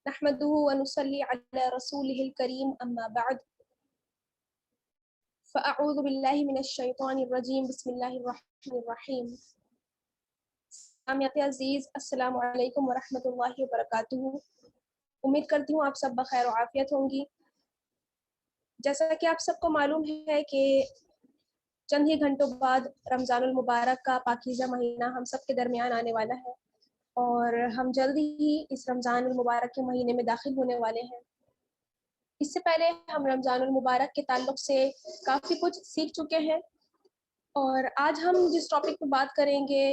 نحمده ونصلي على رسوله الكريم أما بعد فأعوذ بالله من الشیطان الرجیم بسم اللہ الرحمن الرحیم. سامعین عزیز السلام علیکم ورحمۃ اللہ وبرکاتہ. امید کرتی ہوں آپ سب بخیر و عافیت ہوں گی. جیسا کہ آپ سب کو معلوم ہے کہ چند ہی گھنٹوں بعد رمضان المبارک کا پاکیزہ مہینہ ہم سب کے درمیان آنے والا ہے اور ہم جلد ہی اس رمضان المبارک کے مہینے میں داخل ہونے والے ہیں. اس سے پہلے ہم رمضان المبارک کے تعلق سے کافی کچھ سیکھ چکے ہیں اور آج ہم جس ٹاپک پہ بات کریں گے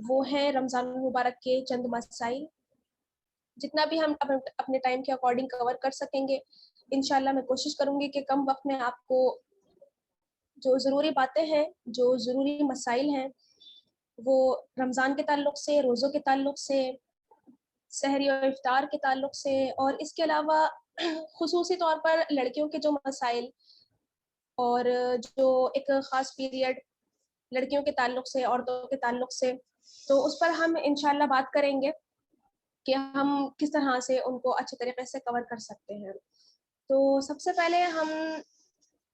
وہ ہے رمضان المبارک کے چند مسائل. جتنا بھی ہم اپنے ٹائم کے اکارڈنگ کور کر سکیں گے انشاءاللہ میں کوشش کروں گی کہ کم وقت میں آپ کو جو ضروری باتیں ہیں، جو ضروری مسائل ہیں، وہ رمضان کے تعلق سے، روزوں کے تعلق سے، سحری اور افطار کے تعلق سے، اور اس کے علاوہ خصوصی طور پر لڑکیوں کے جو مسائل اور جو ایک خاص پیریڈ لڑکیوں کے تعلق سے، عورتوں کے تعلق سے، تو اس پر ہم انشاءاللہ بات کریں گے کہ ہم کس طرح سے ان کو اچھے طریقے سے کور کر سکتے ہیں. تو سب سے پہلے ہم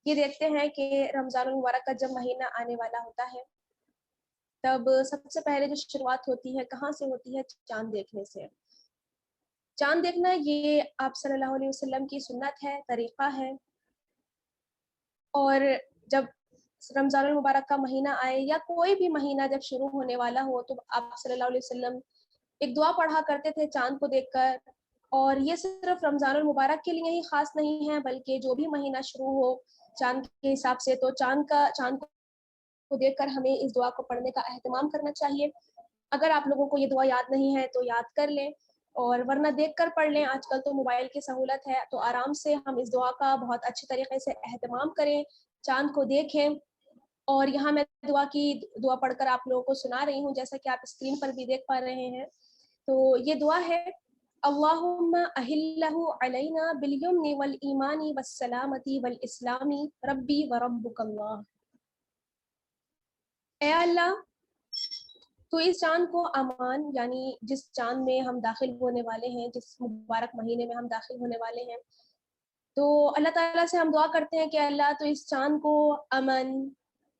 یہ دیکھتے ہیں کہ رمضان المبارک کا جب مہینہ آنے والا ہوتا ہے تب سب سے پہلے جو شروعات ہوتی ہے کہاں سے ہوتی ہے؟ چاند دیکھنے سے. چاند دیکھنا یہ آپ صلی اللہ علیہ وسلم کی سنت ہے، طریقہ ہے. اور جب رمضان المبارک کا مہینہ آئے یا کوئی بھی مہینہ جب شروع ہونے والا ہو تو آپ صلی اللہ علیہ وسلم ایک دعا پڑھا کرتے تھے چاند کو دیکھ کر. اور یہ صرف رمضان المبارک کے لیے ہی خاص نہیں ہے بلکہ جو بھی مہینہ شروع ہو چاند کے حساب سے تو چاند کو دیکھ کر ہمیں اس دعا کو پڑھنے کا اہتمام کرنا چاہیے. اگر آپ لوگوں کو یہ دعا یاد نہیں ہے تو یاد کر لیں اور ورنہ دیکھ کر پڑھ لیں. آج کل تو موبائل کی سہولت ہے تو آرام سے ہم اس دعا کا بہت اچھے طریقے سے اہتمام کریں، چاند کو دیکھیں. اور یہاں میں دعا پڑھ کر آپ لوگوں کو سنا رہی ہوں جیسا کہ آپ اسکرین پر بھی دیکھ پا رہے ہیں. تو یہ دعا ہے اللہم اہلہ علینا بالیمن والایمان والسلامۃ والاسلام ربی وربک اللہ. اے اللہ تو اس چاند کو امان، یعنی جس چاند میں ہم داخل ہونے والے ہیں، جس مبارک مہینے میں ہم داخل ہونے والے ہیں، تو اللہ تعالیٰ سے ہم دعا کرتے ہیں کہ اللہ تو اس چاند کو امن،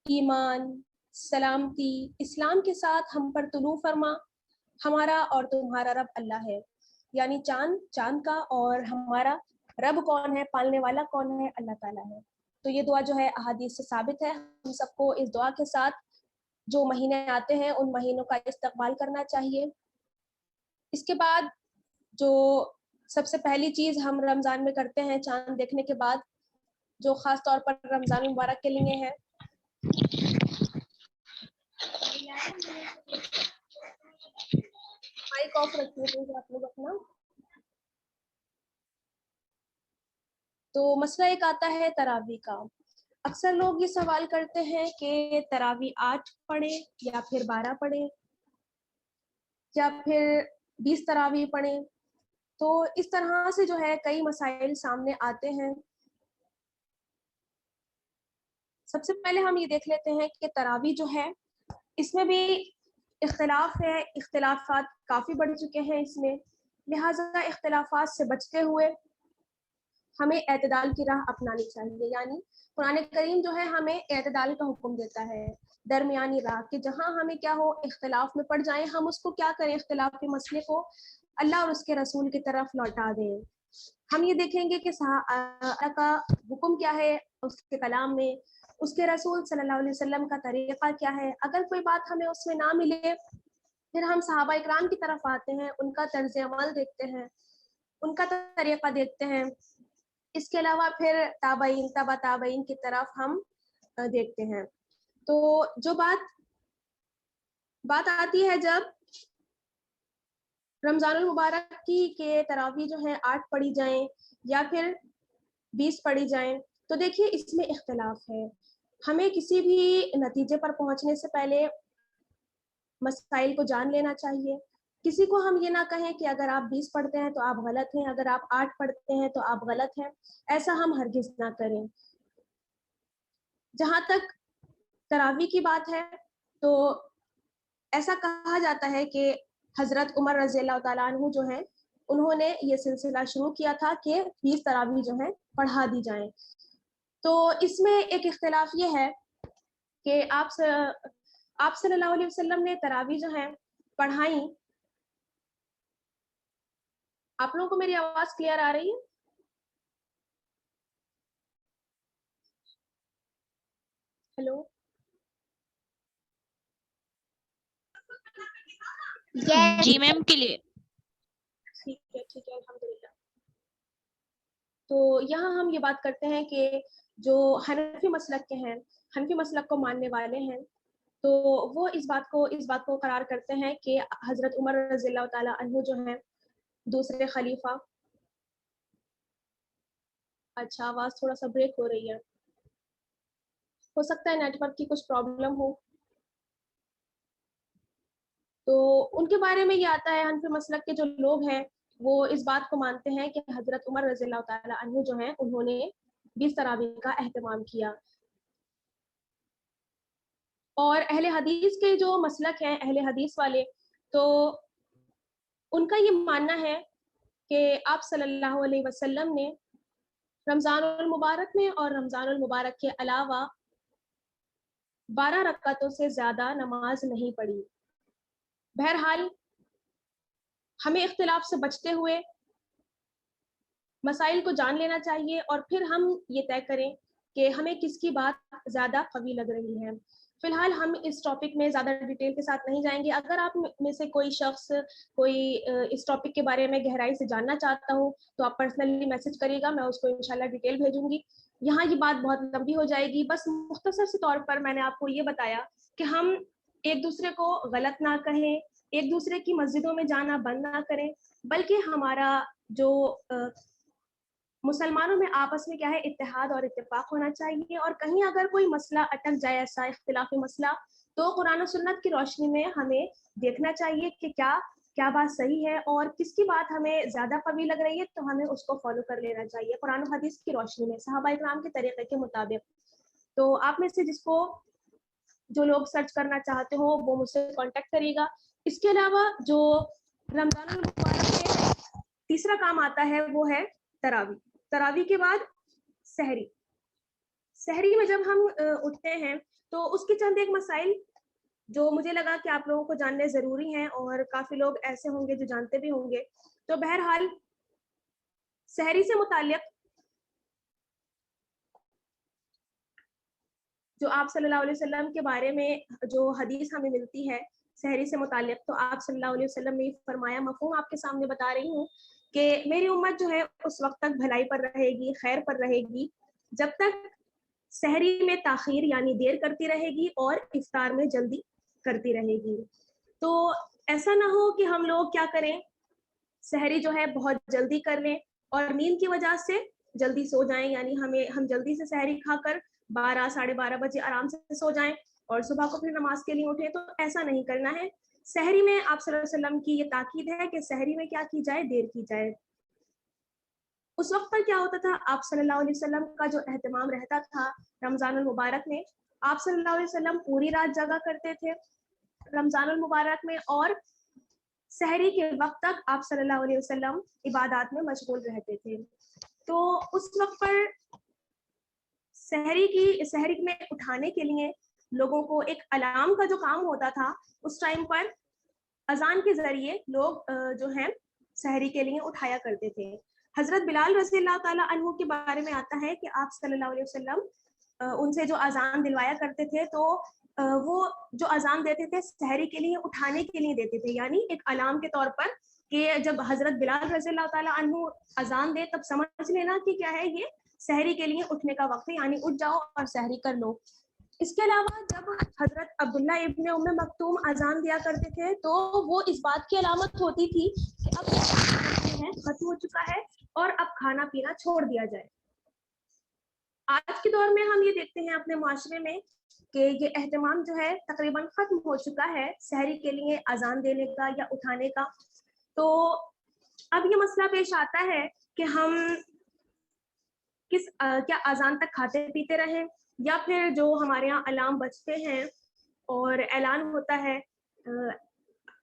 ایمان، سلامتی، اسلام کے ساتھ ہم پر طلوع فرما. ہمارا اور تمہارا رب اللہ ہے، یعنی چاند کا اور ہمارا رب کون ہے، پالنے والا کون ہے؟ اللہ تعالیٰ ہے. تو یہ دعا جو ہے احادیث سے ثابت ہے. ہم سب کو اس دعا کے ساتھ جو مہینے آتے ہیں ان مہینوں کا استقبال کرنا چاہیے. اس کے بعد جو سب سے پہلی چیز ہم رمضان میں کرتے ہیں چاند دیکھنے کے بعد، جو خاص طور پر رمضان مبارک کے لیے ہے، مائک آف رکھیے آپ لوگ اپنا. تو مسئلہ ایک آتا ہے تراویح کا. اکثر لوگ یہ سوال کرتے ہیں کہ تراویح 8 پڑھیں یا پھر 12 پڑھیں یا پھر 20 تراویح پڑھیں. تو اس طرح سے جو ہے کئی مسائل سامنے آتے ہیں. سب سے پہلے ہم یہ دیکھ لیتے ہیں کہ تراویح جو ہے اس میں بھی اختلاف ہے، اختلافات کافی بڑھ چکے ہیں اس میں. لہٰذا اختلافات سے بچتے ہوئے ہمیں اعتدال کی راہ اپنانی چاہیے. یعنی قرآن کریم جو ہے ہمیں اعتدال کا حکم دیتا ہے، درمیانی راہ، کہ جہاں ہمیں کیا ہو اختلاف میں پڑ جائیں ہم اس کو کیا کریں، اختلاف کے مسئلے کو اللہ اور اس کے رسول کی طرف لوٹا دیں. ہم یہ دیکھیں گے کہ اللہ کا حکم کیا ہے اس کے کلام میں، اس کے رسول صلی اللہ علیہ وسلم کا طریقہ کیا ہے. اگر کوئی بات ہمیں اس میں نہ ملے پھر ہم صحابہ اکرام کی طرف آتے ہیں، ان کا طرز عمل دیکھتے ہیں، ان کا طریقہ دیکھتے ہیں. اس کے علاوہ پھر تابعین، تبع تابعین کی طرف ہم دیکھتے ہیں. تو جو بات آتی ہے جب رمضان المبارک کی کہ تراویح جو ہے 8 پڑھی جائیں یا پھر 20 پڑھی جائیں، تو دیکھیے اس میں اختلاف ہے. ہمیں کسی بھی نتیجے پر پہنچنے سے پہلے مسائل کو جان لینا چاہیے. کسی کو ہم یہ نہ کہیں کہ اگر آپ 20 پڑھتے ہیں تو آپ غلط ہیں، اگر آپ 8 پڑھتے ہیں تو آپ غلط ہیں. ایسا ہم ہرگز نہ کریں. جہاں تک تراویح کی بات ہے تو ایسا کہا جاتا ہے کہ حضرت عمر رضی اللہ تعالیٰ عنہ جو ہیں انہوں نے یہ سلسلہ شروع کیا تھا کہ 20 تراویح جو ہیں پڑھا دی جائیں. تو اس میں ایک اختلاف یہ ہے کہ آپ صلی اللہ علیہ وسلم نے تراویح جو ہیں پڑھائیں. آپ لوگوں کو میری آواز کلیئر آ رہی ہے؟ ہیلو. جی میم کلیئر. ٹھیک ہے الحمدللہ. تو یہاں ہم یہ بات کرتے ہیں کہ جو حنفی مسلک کے ہیں، حنفی مسلک کو ماننے والے ہیں، تو وہ اس بات کو قرار کرتے ہیں کہ حضرت عمر رضی اللہ تعالی عنہ جو ہیں دوسرے خلیفہ. اچھا آواز تھوڑا سا بریک ہو رہی ہے، ہو سکتا ہے نیٹ ورک کی کچھ پرابلم ہو. تو ان کے بارے میں یہ آتا ہے، حنفی مسلک کے جو لوگ ہیں وہ اس بات کو مانتے ہیں کہ حضرت عمر رضی اللہ تعالی عنہ جو ہیں انہوں نے 20 تراویح کا اہتمام کیا. اور اہل حدیث کے جو مسلک ہیں، اہل حدیث والے، تو ان کا یہ ماننا ہے کہ آپ صلی اللہ علیہ وسلم نے رمضان المبارک میں اور رمضان المبارک کے علاوہ 12 رکعتوں سے زیادہ نماز نہیں پڑھی. بہرحال ہمیں اختلاف سے بچتے ہوئے مسائل کو جان لینا چاہیے اور پھر ہم یہ طے کریں کہ ہمیں کس کی بات زیادہ قوی لگ رہی ہے. فی الحال ہم اس ٹاپک میں زیادہ ڈیٹیل کے ساتھ نہیں جائیں گے. اگر آپ میں سے کوئی شخص اس ٹاپک کے بارے میں گہرائی سے جاننا چاہتا ہوں تو آپ پرسنلی میسج کریے گا، میں اس کو انشاءاللہ ڈیٹیل بھیجوں گی. یہاں یہ بات بہت لمبی ہو جائے گی. بس مختصر سے طور پر میں نے آپ کو یہ بتایا کہ ہم ایک دوسرے کو غلط نہ کہیں، ایک دوسرے کی مسجدوں میں جانا بند نہ کریں، بلکہ ہمارا جو مسلمانوں میں آپس میں کیا ہے اتحاد اور اتفاق ہونا چاہیے. اور کہیں اگر کوئی مسئلہ اٹک جائے، ایسا اختلافی مسئلہ، تو قرآن و سنت کی روشنی میں ہمیں دیکھنا چاہیے کہ کیا بات صحیح ہے اور کس کی بات ہمیں زیادہ قوی لگ رہی ہے، تو ہمیں اس کو فالو کر لینا چاہیے قرآن و حدیث کی روشنی میں، صحابہ اکرام کے طریقے کے مطابق. تو آپ میں سے جس کو جو لوگ سرچ کرنا چاہتے ہو وہ مجھ سے کانٹیکٹ کریے گا. اس کے علاوہ جو رمضان المبارک میں تیسرا کام آتا ہے وہ ہے تراویح. تراویح کے بعد سحری. سحری میں جب ہم اٹھتے ہیں تو اس کے چند ایک مسائل جو مجھے لگا کہ آپ لوگوں کو جاننے ضروری ہیں، اور کافی لوگ ایسے ہوں گے جو جانتے بھی ہوں گے. تو بہرحال سحری سے متعلق جو آپ صلی اللہ علیہ وسلم کے بارے میں جو حدیث ہمیں ملتی ہے سحری سے متعلق، تو آپ صلی اللہ علیہ وسلم نے فرمایا، مفہوم آپ کے سامنے بتا رہی ہوں، کہ میری امت جو ہے اس وقت تک بھلائی پر رہے گی، خیر پر رہے گی، جب تک سحری میں تاخیر یعنی دیر کرتی رہے گی اور افطار میں جلدی کرتی رہے گی. تو ایسا نہ ہو کہ ہم لوگ کیا کریں، سحری جو ہے بہت جلدی کر لیں اور نیند کی وجہ سے جلدی سو جائیں، یعنی ہم جلدی سے سحری کھا کر 12 ساڑھے 12 بجے آرام سے سو جائیں اور صبح کو پھر نماز کے لیے اٹھیں. تو ایسا نہیں کرنا ہے. سحری میں آپ صلی اللہ علیہ وسلم کی یہ تاکید ہے کہ سحری میں کیا کی جائے، دیر کی جائے. اس وقت پر کیا ہوتا تھا، آپ صلی اللہ علیہ وسلم کا جو اہتمام رہتا تھا رمضان المبارک میں، آپ صلی اللہ علیہ وسلم پوری رات جگا کرتے تھے رمضان المبارک میں، اور سحری کے وقت تک آپ صلی اللہ علیہ وسلم عبادات میں مشغول رہتے تھے. تو اس وقت پر سحری میں اٹھانے کے لیے لوگوں کو ایک الارم کا جو کام ہوتا تھا، اس ٹائم پر اذان کے ذریعے لوگ جو ہیں سحری کے لیے اٹھایا کرتے تھے. حضرت بلال رضی اللہ تعالیٰ عنہ کے بارے میں آتا ہے کہ آپ صلی اللہ علیہ وسلم ان سے جو اذان دلوایا کرتے تھے، تو وہ جو اذان دیتے تھے سحری کے لیے اٹھانے کے لیے دیتے تھے، یعنی ایک الارم کے طور پر، کہ جب حضرت بلال رضی اللہ تعالیٰ عنہ اذان دے تب سمجھ لینا کہ کیا ہے، یہ سحری کے لیے اٹھنے کا وقت ہے، یعنی اٹھ جاؤ اور سحری کر لو. اس کے علاوہ جب حضرت عبداللہ ابن ام مکتوم اذان دیا کرتے تھے تو وہ اس بات کی علامت ہوتی تھی کہ اب ختم ہو چکا ہے اور اب کھانا پینا چھوڑ دیا جائے. آج کے دور میں ہم یہ دیکھتے ہیں اپنے معاشرے میں کہ یہ اہتمام جو ہے تقریباً ختم ہو چکا ہے سحری کے لیے اذان دینے کا یا اٹھانے کا. تو اب یہ مسئلہ پیش آتا ہے کہ ہم کیا اذان تک کھاتے پیتے رہیں، یا پھر جو ہمارے یہاں الارم بجتے ہیں اور اعلان ہوتا ہے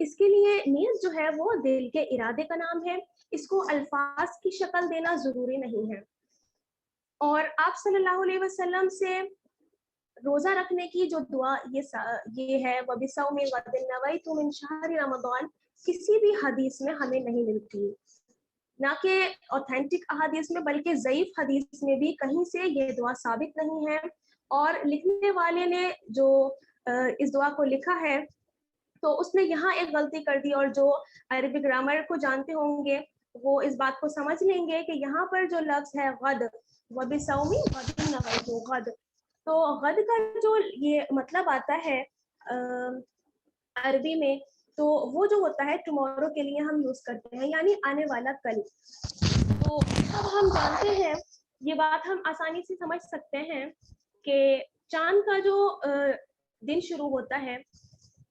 اس کے لیے نیت جو ہے وہ دل کے ارادے کا نام ہے، اس کو الفاظ کی شکل دینا ضروری نہیں ہے. اور آپ صلی اللہ علیہ وسلم سے روزہ رکھنے کی جو دعا یہ ہے وَبِصَوْمِ غَدٍ نَوَيْتُ مِنْ شَهْرِ رمضان، کسی بھی حدیث میں ہمیں نہیں ملتی، نہ کہ اوتھینٹک احادیث میں بلکہ ضعیف حدیث میں بھی کہیں سے یہ دعا ثابت نہیں ہے. اور لکھنے والے نے جو اس دعا کو لکھا ہے تو اس نے یہاں ایک غلطی کر دی، اور جو عربی گرامر کو جانتے ہوں گے وہ اس بات کو سمجھ لیں گے کہ یہاں پر جو لفظ ہے غد، وَبِصَوْمِ غَدٍ نَوَيْتُ، غد، تو غد کا جو یہ مطلب آتا ہے عربی میں، تو وہ جو ہوتا ہے ٹمورو کے لیے ہم یوز کرتے ہیں، یعنی آنے والا کل. تو اب ہم جانتے ہیں، یہ بات ہم آسانی سے سمجھ سکتے ہیں کہ چاند کا جو دن شروع ہوتا ہے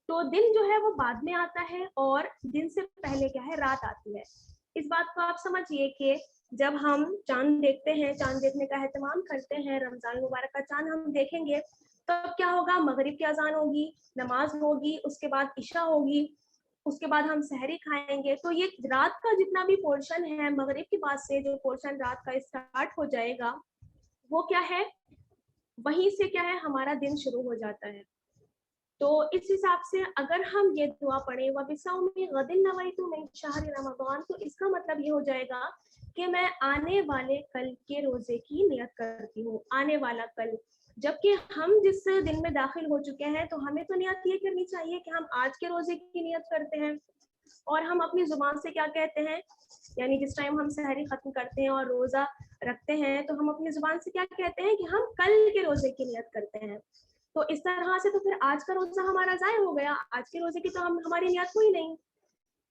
تو دن جو ہے وہ بعد میں آتا ہے، اور دن سے پہلے کیا ہے، رات آتی ہے. اس بات کو آپ سمجھیے کہ جب ہم چاند دیکھتے ہیں، چاند دیکھنے کا اہتمام کرتے ہیں، رمضان مبارک کا چاند ہم دیکھیں گے، تب کیا ہوگا، مغرب کی اذان ہوگی، نماز ہوگی، اس کے بعد عشاء ہوگی، اس کے بعد ہم سحری کھائیں گے. تو یہ رات کا جتنا بھی پورشن ہے، مغرب کے بعد سے جو پورشن رات کا اسٹارٹ ہو جائے گا، وہ کیا ہے، وہیں سے کیا ہے ہمارا دن شروع ہو جاتا ہے. تو اس حساب سے اگر ہم یہ دعا پڑھیں وَبِصَوْمِ غَدٍ نَوَيْتُ مِنْ شَهْرِ رمضان، تو اس کا مطلب یہ ہو جائے گا کہ میں آنے والے کل کے روزے کی نیت کرتی ہوں. آنے والا کل، جبکہ ہم جس دن میں داخل ہو چکے ہیں تو ہمیں تو نیت یہ کرنی چاہیے کہ ہم آج کے روزے کی نیت کرتے ہیں. اور ہم اپنی زبان سے کیا کہتے ہیں، یعنی جس ٹائم ہم سحری ختم کرتے ہیں اور روزہ رکھتے ہیں تو ہم اپنی زبان سے کیا کہتے ہیں کہ ہم کل کے روزے کی نیت کرتے ہیں. تو اس طرح سے تو پھر آج کا روزہ ہمارا ضائع ہو گیا، آج کے روزے کی تو ہماری نیت ہوئی نہیں.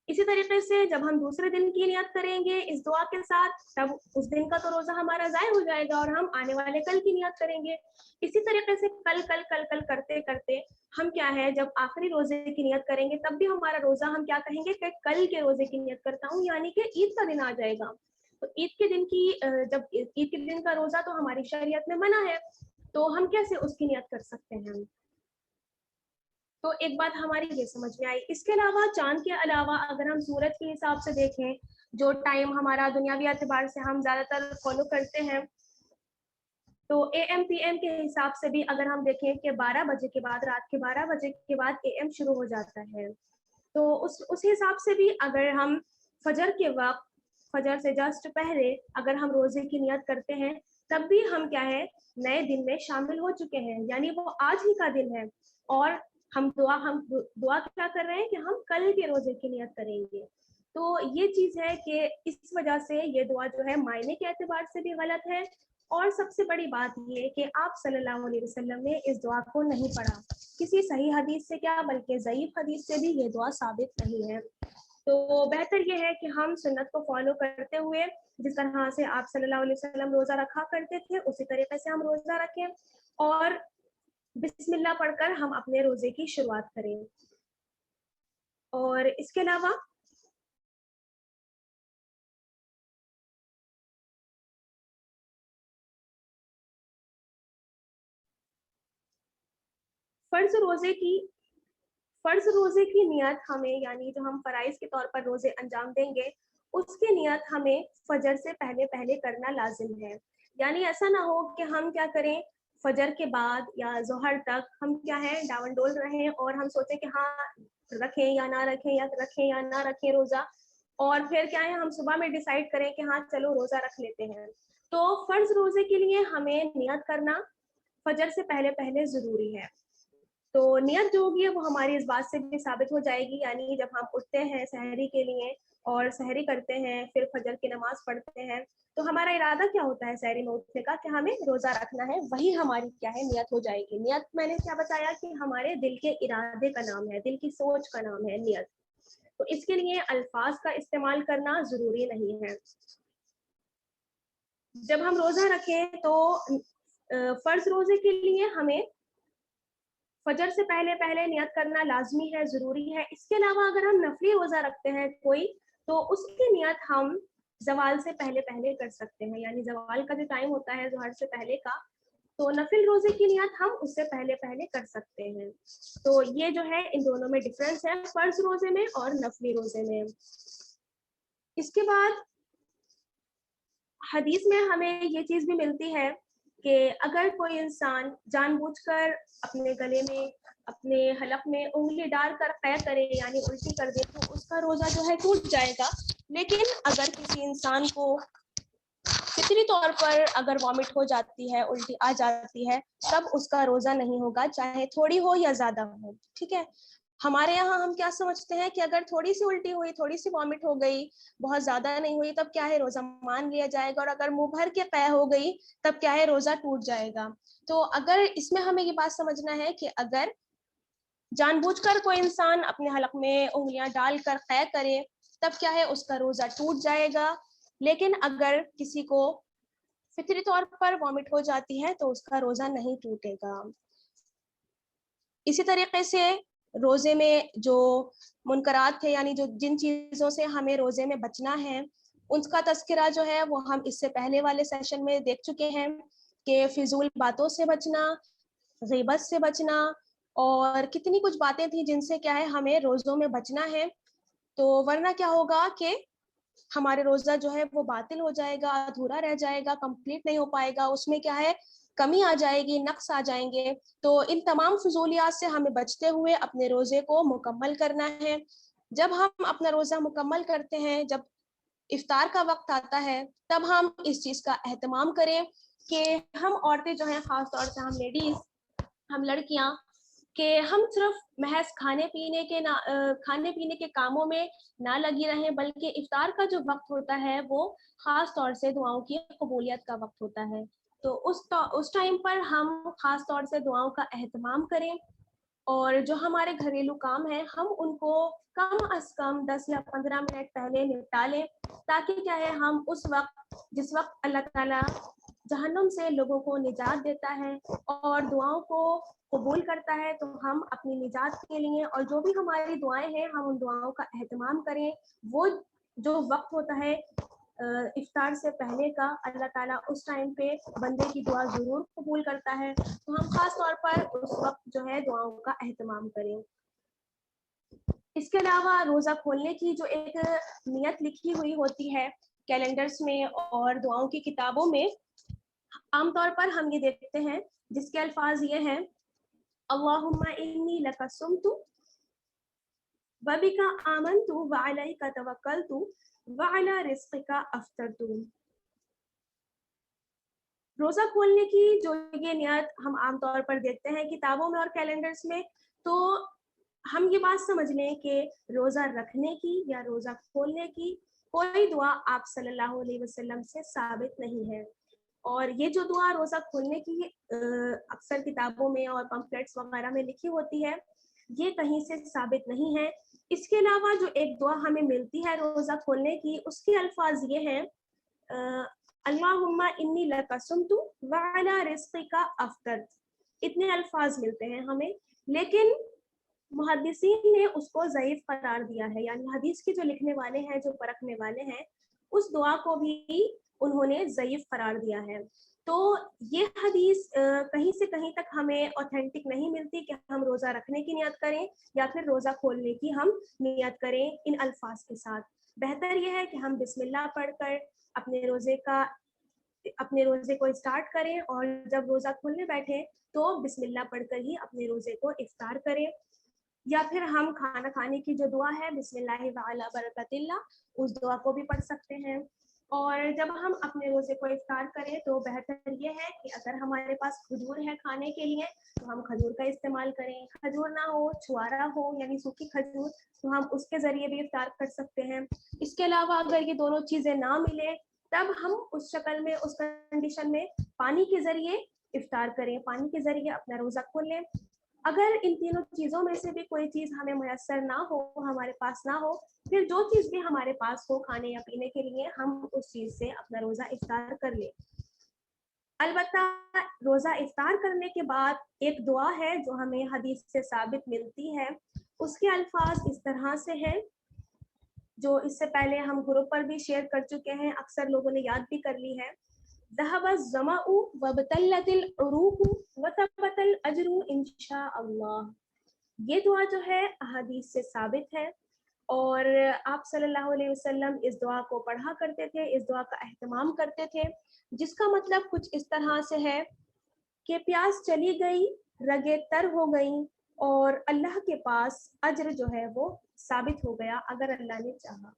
اسی طریقے سے جب ہم دوسرے دن کی نیت کریں گے اس دعا کے ساتھ، تب اس دن کا تو روزہ ہمارا ضائع ہو جائے گا اور ہم آنے والے کل کی نیت کریں گے. اسی طریقے سے کل کل کل کل کرتے کرتے ہم کیا ہے، جب آخری روزے کی نیت کریں گے تب بھی ہمارا روزہ ہم کیا کہیں گے کہ کل کے روزے کی نیت کرتا ہوں، یعنی کہ عید کا دن آ جائے گا. تو عید کے دن کی جب عید کے دن کا روزہ تو ہماری شریعت میں منع ہے، تو ہم کیسے اس کی نیت کر سکتے ہیں. تو ایک بات ہماری یہ سمجھ میں آئی. اس کے علاوہ چاند کے علاوہ اگر ہم سورج کے حساب سے دیکھیں، جو ٹائم ہمارا دنیاوی اعتبار سے ہم زیادہ تر فالو کرتے ہیں، تو اے ایم پی ایم کے حساب سے بھی اگر ہم دیکھیں کہ 12 بجے کے بعد، رات کے 12 بجے کے بعد اے ایم شروع ہو جاتا ہے. تو اس حساب سے بھی اگر ہم فجر کے وقت، فجر سے جسٹ پہلے اگر ہم روزے کی نیت کرتے ہیں، تب بھی ہم کیا ہے، نئے دن میں شامل ہو چکے ہیں، یعنی وہ آج ہی کا دن ہے. اور ہم دعا کیا کر رہے ہیں کہ ہم کل کے روزے کی نیت کریں گے. تو یہ چیز ہے کہ اس وجہ سے یہ دعا جو ہے معنی کے اعتبار سے بھی غلط ہے. اور سب سے بڑی بات یہ کہ آپ صلی اللہ علیہ وسلم نے اس دعا کو نہیں پڑھا، کسی صحیح حدیث سے کیا بلکہ ضعیف حدیث سے بھی یہ دعا ثابت نہیں ہے. تو بہتر یہ ہے کہ ہم سنت کو فالو کرتے ہوئے، جس طرح سے آپ صلی اللہ علیہ وسلم روزہ رکھا کرتے تھے اسی طریقے سے ہم روزہ رکھیں، اور بسم اللہ پڑھ کر ہم اپنے روزے کی شروعات کریں. اور اس کے علاوہ فرض روزے کی نیت ہمیں، یعنی جو ہم فرائض کے طور پر روزے انجام دیں گے، اس کی نیت ہمیں فجر سے پہلے پہلے کرنا لازم ہے. یعنی ایسا نہ ہو کہ ہم کیا کریں، فجر کے بعد یا ظہر تک ہم کیا ہے ڈاون ڈول رہیں اور ہم سوچیں کہ ہاں رکھیں یا نہ رکھیں، یا رکھیں یا نہ رکھیں روزہ، اور پھر کیا ہے ہم صبح میں ڈیسائیڈ کریں کہ ہاں چلو روزہ رکھ لیتے ہیں. تو فرض روزے کے لیے ہمیں نیت کرنا فجر سے پہلے پہلے ضروری ہے. تو نیت جو ہوگی وہ ہماری اس بات سے بھی ثابت ہو جائے گی، یعنی جب ہم اٹھتے ہیں سحری کے لیے اور سحری کرتے ہیں، پھر فجر کی نماز پڑھتے ہیں، تو ہمارا ارادہ کیا ہوتا ہے سحری میں اٹھنے کا کہ ہمیں روزہ رکھنا ہے، وہی ہماری کیا ہے نیت ہو جائے گی. نیت میں نے کیا بتایا کہ ہمارے دل کے ارادے کا نام ہے، دل کی سوچ کا نام ہے نیت. تو اس کے لیے الفاظ کا استعمال کرنا ضروری نہیں ہے. جب ہم روزہ رکھیں تو فرض روزے کے لیے ہمیں فجر سے پہلے پہلے نیت کرنا لازمی ہے، ضروری ہے. اس کے علاوہ اگر ہم نفلی روزہ رکھتے ہیں کوئی، تو اس کی نیت ہم زوال سے پہلے پہلے کر سکتے ہیں، یعنی زوال کا جو ٹائم ہوتا ہے ظہر سے پہلے کا، تو نفل روزے کی نیت ہم اس سے پہلے پہلے کر سکتے ہیں. تو یہ جو ہے ان دونوں میں ڈفرینس ہے فرض روزے میں اور نفلی روزے میں. اس کے بعد حدیث میں ہمیں یہ چیز بھی ملتی ہے کہ اگر کوئی انسان جان بوجھ کر اپنے گلے میں اپنے حلق میں انگلی ڈال کر قے کرے یعنی الٹی کر دے تو اس کا روزہ جو ہے ٹوٹ جائے گا. لیکن اگر کسی انسان کو فطری طور پر اگر وامٹ ہو جاتی ہے الٹی آ جاتی ہے تب اس کا روزہ نہیں ہوگا چاہے تھوڑی ہو یا زیادہ ہو. ٹھیک ہے. ہمارے یہاں ہم کیا سمجھتے ہیں کہ اگر تھوڑی سی الٹی ہوئی تھوڑی سی وامٹ ہو گئی بہت زیادہ نہیں ہوئی تب کیا ہے روزہ مان لیا جائے گا اور اگر منہ بھر کے قے ہو گئی تب کیا ہے روزہ ٹوٹ جائے گا. تو اگر اس میں ہمیں یہ بات سمجھنا ہے کہ اگر جان بوجھ کر کوئی انسان اپنے حلق میں انگلیاں ڈال کر قے کرے تب کیا ہے اس کا روزہ ٹوٹ جائے گا. لیکن اگر کسی کو فطری طور پر وامٹ ہو جاتی ہے تو اس کا روزہ نہیں ٹوٹے گا. اسی طریقے سے روزے میں جو منکرات تھے یعنی جو جن چیزوں سے ہمیں روزے میں بچنا ہے ان کا تذکرہ جو ہے وہ ہم اس سے پہلے والے سیشن میں دیکھ چکے ہیں کہ فضول باتوں سے بچنا, غیبت سے بچنا اور کتنی کچھ باتیں تھیں جن سے کیا ہے ہمیں روزوں میں بچنا ہے. تو ورنہ کیا ہوگا کہ ہمارے روزہ جو ہے وہ باطل ہو جائے گا, ادھورا رہ جائے گا, کمپلیٹ نہیں ہو پائے گا, اس میں کیا ہے کمی آ جائے گی, نقص آ جائیں گے. تو ان تمام فضولیات سے ہمیں بچتے ہوئے اپنے روزے کو مکمل کرنا ہے. جب ہم اپنا روزہ مکمل کرتے ہیں, جب افطار کا وقت آتا ہے تب ہم اس چیز کا اہتمام کریں کہ ہم عورتیں جو ہیں خاص طور سے ہم لیڈیز, ہم لڑکیاں, کہ ہم صرف محض کھانے پینے کے کاموں میں نہ لگی رہیں بلکہ افطار کا جو وقت ہوتا ہے وہ خاص طور سے دعاؤں کی قبولیت کا وقت ہوتا ہے. تو اس ٹائم پر ہم خاص طور سے دعاؤں کا اہتمام کریں اور جو ہمارے گھریلو کام ہیں ہم ان کو کم از کم 10 یا 15 منٹ پہلے نپٹا لیں تاکہ کیا ہے ہم اس وقت جس وقت اللہ تعالیٰ جہنم سے لوگوں کو نجات دیتا ہے اور دعاؤں کو قبول کرتا ہے تو ہم اپنی نجات کے لیے اور جو بھی ہماری دعائیں ہیں ہم ان دعاؤں کا اہتمام کریں. وہ جو وقت ہوتا ہے افطار سے پہلے کا اللہ تعالیٰ اس ٹائم پہ بندے کی دعا ضرور قبول کرتا ہے تو ہم خاص طور پر اس وقت جو ہے دعاؤں کا اہتمام کریں. اس کے علاوہ روزہ کھولنے کی جو ایک نیت لکھی ہوئی ہوتی ہے کیلنڈرز میں اور دعاؤں کی کتابوں میں, عام طور پر ہم یہ دیکھتے ہیں جس کے الفاظ یہ ہیں اللہم انی لک صمت وبک آمنت وعلیک توکلت وعلی رزقک افطرت. روزہ کھولنے کی جو یہ نیت ہم عام طور پر دیکھتے ہیں کتابوں میں اور کیلنڈرز میں, تو ہم یہ بات سمجھ لیں کہ روزہ رکھنے کی یا روزہ کھولنے کی کوئی دعا آپ صلی اللہ علیہ وسلم سے ثابت نہیں ہے. اور یہ جو دعا روزہ کھولنے کی اکثر کتابوں میں اور پمفلیٹس وغیرہ میں لکھی ہوتی ہے یہ کہیں سے ثابت نہیں ہے. اس کے علاوہ جو ایک دعا ہمیں ملتی ہے روزہ کھولنے کی اس کے الفاظ یہ ہیں اللہم انی لک صمت وعلی رزقک افطرت. اتنے الفاظ ملتے ہیں ہمیں, لیکن محدثین نے اس کو ضعیف قرار دیا ہے, یعنی حدیث کے جو لکھنے والے ہیں جو پرکھنے والے ہیں اس دعا کو بھی انہوں نے ضعیف قرار دیا ہے. تو یہ حدیث کہیں سے کہیں تک ہمیں اوتھینٹک نہیں ملتی کہ ہم روزہ رکھنے کی نیت کریں یا پھر روزہ کھولنے کی ہم نیت کریں ان الفاظ کے ساتھ. بہتر یہ ہے کہ ہم بسم اللہ پڑھ کر اپنے روزے کو اسٹارٹ کریں اور جب روزہ کھولنے بیٹھے تو بسم اللہ پڑھ کر ہی اپنے روزے کو افطار کریں. یا پھر ہم کھانا کھانے کی جو دعا ہے بسم اللہ وعلی برکت اللہ اس دعا کو بھی پڑھ سکتے ہیں. اور جب ہم اپنے روزے کو افطار کریں تو بہتر یہ ہے کہ اگر ہمارے پاس کھجور ہے کھانے کے لیے تو ہم کھجور کا استعمال کریں. کھجور نہ ہو, چھوارا ہو یعنی سوکھی کھجور, تو ہم اس کے ذریعے بھی افطار کر سکتے ہیں. اس کے علاوہ اگر یہ دونوں چیزیں نہ ملے تب ہم اس شکل میں اس کنڈیشن میں پانی کے ذریعے افطار کریں, پانی کے ذریعے اپنا روزہ کھول لیں. اگر ان تینوں چیزوں میں سے بھی کوئی چیز ہمیں میسر نہ ہو, ہمارے پاس نہ ہو, پھر جو چیز بھی ہمارے پاس ہو کھانے یا پینے کے لیے ہم اس چیز سے اپنا روزہ افطار کر لیں. البتہ روزہ افطار کرنے کے بعد ایک دعا ہے جو ہمیں حدیث سے ثابت ملتی ہے, اس کے الفاظ اس طرح سے ہیں جو اس سے پہلے ہم گروپ پر بھی شیئر کر چکے ہیں, اکثر لوگوں نے یاد بھی کر لی ہے. ذهب الظمأ وابتلت العروق وثبت الأجر إن شاء الله. یہ دعا جو ہے احادیث سے ثابت ہے اور آپ صلی اللہ علیہ وسلم اس دعا کو پڑھا کرتے تھے, اس دعا کا اہتمام کرتے تھے, جس کا مطلب کچھ اس طرح سے ہے کہ پیاس چلی گئی, رگیں تر ہو گئیں اور اللہ کے پاس اجر جو ہے وہ ثابت ہو گیا اگر اللہ نے چاہا.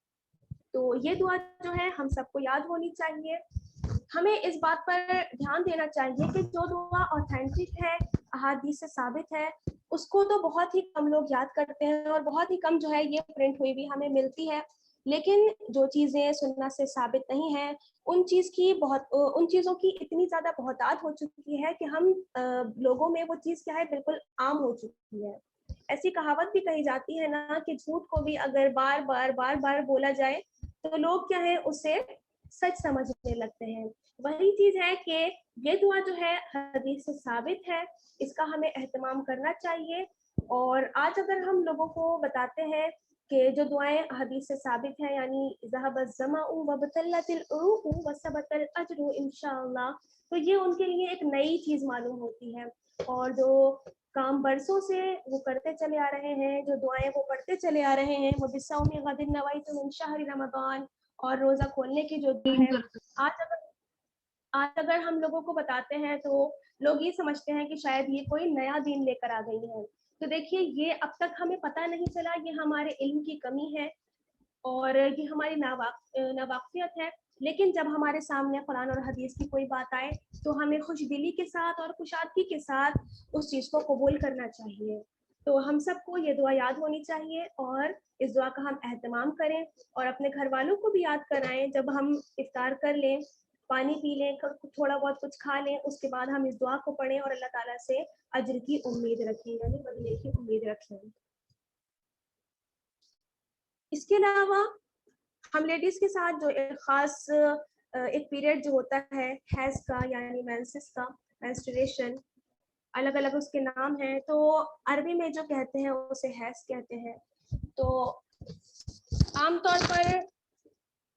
تو یہ دعا جو ہے ہم سب کو یاد ہونی چاہیے. ہمیں اس بات پر دھیان دینا چاہیے کہ جو دعا اوتھینٹک ہے, احادیث سے ثابت ہے, اس کو تو بہت ہی کم لوگ یاد کرتے ہیں اور بہت ہی کم جو ہے یہ پرنٹ ہوئی بھی ہمیں ملتی ہے. لیکن جو چیزیں سنت سے ثابت نہیں ہیں ان چیزوں کی اتنی زیادہ بہتات ہو چکی ہے کہ ہم لوگوں میں وہ چیز کیا ہے بالکل عام ہو چکی ہے. ایسی کہاوت بھی کہی جاتی ہے نا کہ جھوٹ کو بھی اگر بار بار بولا جائے تو لوگ کیا ہے اسے سچ سمجھنے لگتے ہیں. وہی چیز ہے کہ یہ دعا جو ہے حدیث سے ثابت ہے, اس کا ہمیں اہتمام کرنا چاہیے. اور آج اگر ہم لوگوں کو بتاتے ہیں کہ جو دعائیں حدیث سے ثابت ہیں, یعنی ذهب الظمأ وابتلت العروق وثبت الاجر انشاءاللہ, تو یہ ان کے لیے ایک نئی چیز معلوم ہوتی ہے. اور جو کام برسوں سے وہ کرتے چلے آ رہے ہیں, جو دعائیں وہ پڑھتے چلے آ رہے ہیں, وہ بِالصَّوْمِ غَدٍ نَوَيْتُ مِنْ شَهْرِ رمضان, اور روزہ کھولنے کی جو دعا ہے, آج اگر ہم لوگوں کو بتاتے ہیں تو لوگ یہ سمجھتے ہیں کہ شاید یہ کوئی نیا دین لے کر آ گئی ہے. تو دیکھیے یہ اب تک ہمیں پتہ نہیں چلا, یہ ہمارے علم کی کمی ہے اور یہ ہماری ناواقفیت ہے. لیکن جب ہمارے سامنے قرآن اور حدیث کی کوئی بات آئے تو ہمیں خوش دلی کے ساتھ اور کشادگی کے ساتھ اس چیز کو قبول کرنا چاہیے. تو ہم سب کو یہ دعا یاد ہونی چاہیے اور اس دعا کا ہم اہتمام کریں اور اپنے گھر والوں کو بھی یاد کرائیں. جب ہم افطار کر لیں, پانی پی لیں, تھوڑا بہت کچھ کھا لیں, اس کے بعد ہم اس دعا کو پڑھیں اور اللہ تعالیٰ سے اجر کی امید رکھیں, یعنی بدلے کی امید رکھیں. اس کے علاوہ ہم لیڈیز کے ساتھ جو ایک خاص ایک پیریڈ جو ہوتا ہے حیض کا, یعنی مینسس کا, مینسٹریشن, الگ الگ اس کے نام ہیں. تو عربی میں جو کہتے ہیں اسے حیض کہتے ہیں. تو عام طور پر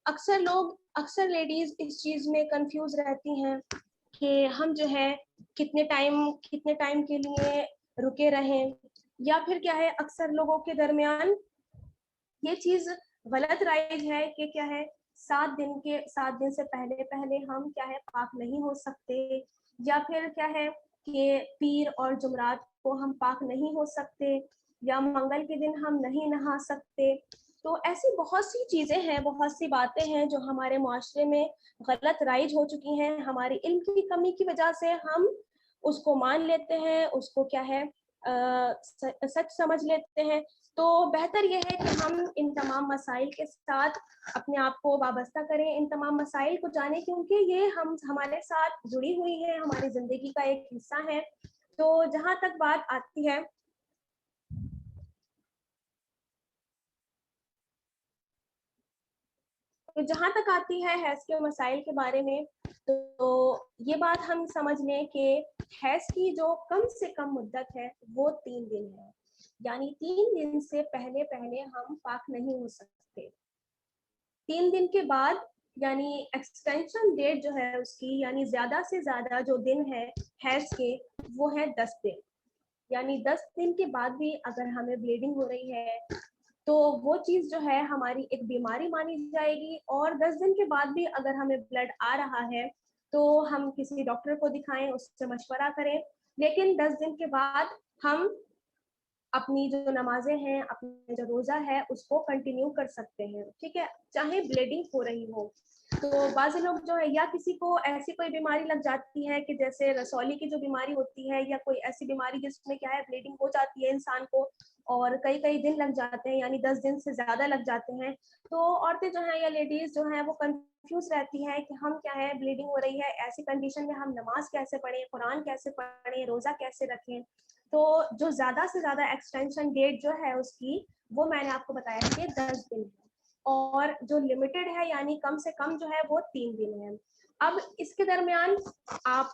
اکثر لیڈیز اس چیز میں کنفیوز رہتی ہیں کہ ہم جو ہے کتنے ٹائم کے لیے رکے رہیں, یا پھر کیا ہے اکثر لوگوں کے درمیان یہ چیز غلط رائج ہے کہ کیا ہے 7 دن سے پہلے ہم کیا ہے پاک نہیں ہو سکتے, یا پھر کیا ہے کہ پیر اور جمعرات کو ہم پاک نہیں ہو سکتے, یا منگل کے دن ہم نہیں نہا سکتے. تو ایسی بہت سی چیزیں ہیں, بہت سی باتیں ہیں جو ہمارے معاشرے میں غلط رائج ہو چکی ہیں. ہماری علم کی کمی کی وجہ سے ہم اس کو مان لیتے ہیں, اس کو کیا ہے سچ سمجھ لیتے ہیں. تو بہتر یہ ہے کہ ہم ان تمام مسائل کے ساتھ اپنے آپ کو وابستہ کریں, ان تمام مسائل کو جانیں, کیونکہ یہ ہمارے ساتھ جڑی ہوئی ہے, ہماری زندگی کا ایک حصہ ہے. تو جہاں تک بات آتی ہے حیض کے مسائل کے بارے میں, تو یہ بات ہم سمجھ لیں کہ حیض کی جو کم سے کم مدت ہے وہ 3 دن ہے, یعنی 3 دن سے پہلے ہم پاک نہیں ہو سکتے. 3 دن کے بعد یعنی ایکسٹینشن ڈیٹ جو ہے اس کی, یعنی زیادہ سے زیادہ جو دن ہے حیض کے وہ ہے 10 دن. یعنی 10 دن کے بعد بھی اگر ہمیں بلیڈنگ ہو رہی ہے تو وہ چیز جو ہے ہماری ایک بیماری مانی جائے گی. اور 10 دن کے بعد بھی اگر ہمیں بلڈ آ رہا ہے تو ہم کسی ڈاکٹر کو دکھائیں, اس سے مشورہ کریں. لیکن 10 دن کے بعد ہم اپنی جو نمازیں ہیں, اپنا جو روزہ ہے اس کو کنٹینیو کر سکتے ہیں, ٹھیک ہے, چاہے بلیڈنگ ہو رہی ہو. تو بعض لوگ جو ہے یا کسی کو ایسی کوئی بیماری لگ جاتی ہے کہ جیسے رسولی کی جو بیماری ہوتی ہے, یا کوئی ایسی بیماری جس میں کیا ہے بلیڈنگ ہو جاتی ہے انسان کو اور کئی دن لگ جاتے ہیں, یعنی 10 دن سے زیادہ لگ جاتے ہیں. تو عورتیں جو ہیں یا لیڈیز جو ہیں وہ کنفیوز رہتی ہیں کہ ہم کیا ہے بلیڈنگ ہو رہی ہے, ایسی کنڈیشن میں ہم نماز کیسے پڑھیں, قرآن کیسے پڑھیں, روزہ کیسے رکھیں. تو جو زیادہ سے زیادہ ایکسٹینشن ڈیٹ جو ہے اس کی وہ میں نے آپ کو بتایا کہ 10 دن ہے, اور جو لمیٹڈ ہے یعنی کم سے کم جو ہے وہ 3 دن ہے. اب اس کے درمیان آپ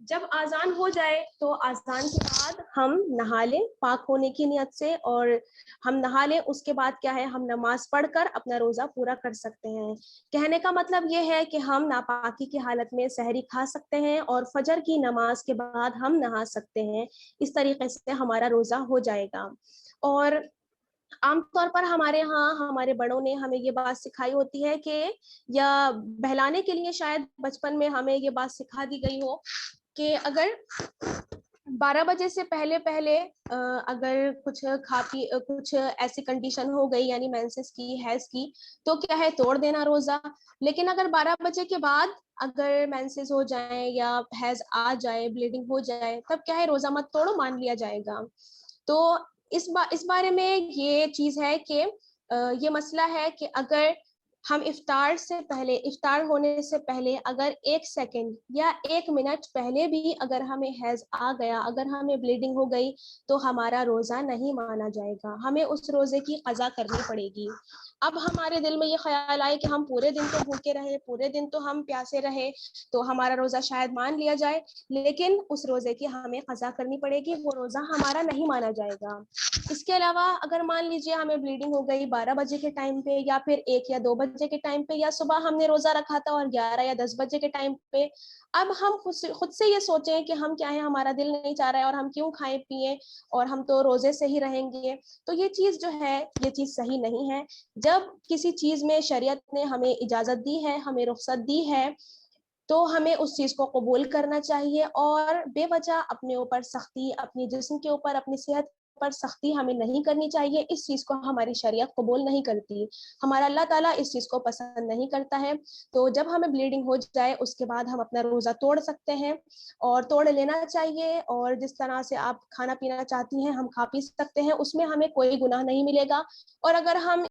جب آزان ہو جائے تو آزان کے بعد ہم نہا لیں پاک ہونے کی نیت سے, اور ہم نہا لیں, اس کے بعد کیا ہے ہم نماز پڑھ کر اپنا روزہ پورا کر سکتے ہیں. کہنے کا مطلب یہ ہے کہ ہم ناپاکی کی حالت میں سحری کھا سکتے ہیں اور فجر کی نماز کے بعد ہم نہا سکتے ہیں. اس طریقے سے ہمارا روزہ ہو جائے گا. اور عام طور پر ہمارے ہاں ہمارے بڑوں نے ہمیں یہ بات سکھائی ہوتی ہے کہ, یا بہلانے کے لیے شاید بچپن میں ہمیں یہ بات سکھا دی گئی ہو کہ اگر 12 بجے سے پہلے اگر کچھ ایسی کنڈیشن ہو گئی, یعنی مینسز کی, حیض کی, تو کیا ہے توڑ دینا روزہ. لیکن اگر 12 بجے کے بعد اگر مینسز ہو جائیں یا حیض آ جائے, بلیڈنگ ہو جائے, تب کیا ہے روزہ مت توڑو, مان لیا جائے گا. تو اس بارے میں یہ چیز ہے کہ یہ مسئلہ ہے کہ اگر ہم افطار ہونے سے پہلے اگر 1 سیکنڈ یا 1 منٹ پہلے بھی اگر ہمیں حیض آ گیا, اگر ہمیں بلیڈنگ ہو گئی, تو ہمارا روزہ نہیں مانا جائے گا, ہمیں اس روزے کی قضا کرنی پڑے گی. اب ہمارے دل میں یہ خیال آئے کہ ہم پورے دن تو بھوکے رہے, پورے دن تو ہم پیاسے رہے, تو ہمارا روزہ شاید مان لیا جائے, لیکن اس روزے کی ہمیں قضا کرنی پڑے گی, وہ روزہ ہمارا نہیں مانا جائے گا. اس کے علاوہ اگر مان لیجیے ہمیں بلیڈنگ ہو گئی 12 بجے کے ٹائم پہ, یا پھر 1 یا 2 بجے کے ٹائم پہ, یا صبح ہم نے روزہ رکھا تھا اور 11 یا 10 بجے کے ٹائم پہ, اب ہم خود سے یہ سوچیں کہ ہم کیا ہے, ہمارا دل نہیں چاہ رہا ہے اور ہم کیوں کھائیں پیئیں اور ہم تو روزے سے ہی رہیں گے, تو یہ چیز جو ہے یہ چیز صحیح نہیں ہے. جب کسی چیز میں شریعت نے ہمیں اجازت دی ہے, ہمیں رخصت دی ہے, تو ہمیں اس چیز کو قبول کرنا چاہیے, اور بے وجہ اپنے اوپر سختی, اپنی جسم کے اوپر, اپنی صحت پر سختی ہمیں نہیں کرنی چاہیے. اس چیز کو ہماری شریعت قبول نہیں کرتی, ہمارا اللہ تعالیٰ اس چیز کو پسند نہیں کرتا ہے. تو جب ہمیں بلیڈنگ ہو جائے اس کے بعد ہم اپنا روزہ توڑ سکتے ہیں, اور توڑ لینا چاہیے, اور جس طرح سے آپ کھانا پینا چاہتی ہیں ہم کھا پی سکتے ہیں, اس میں ہمیں کوئی گناہ نہیں ملے گا. اور اگر ہم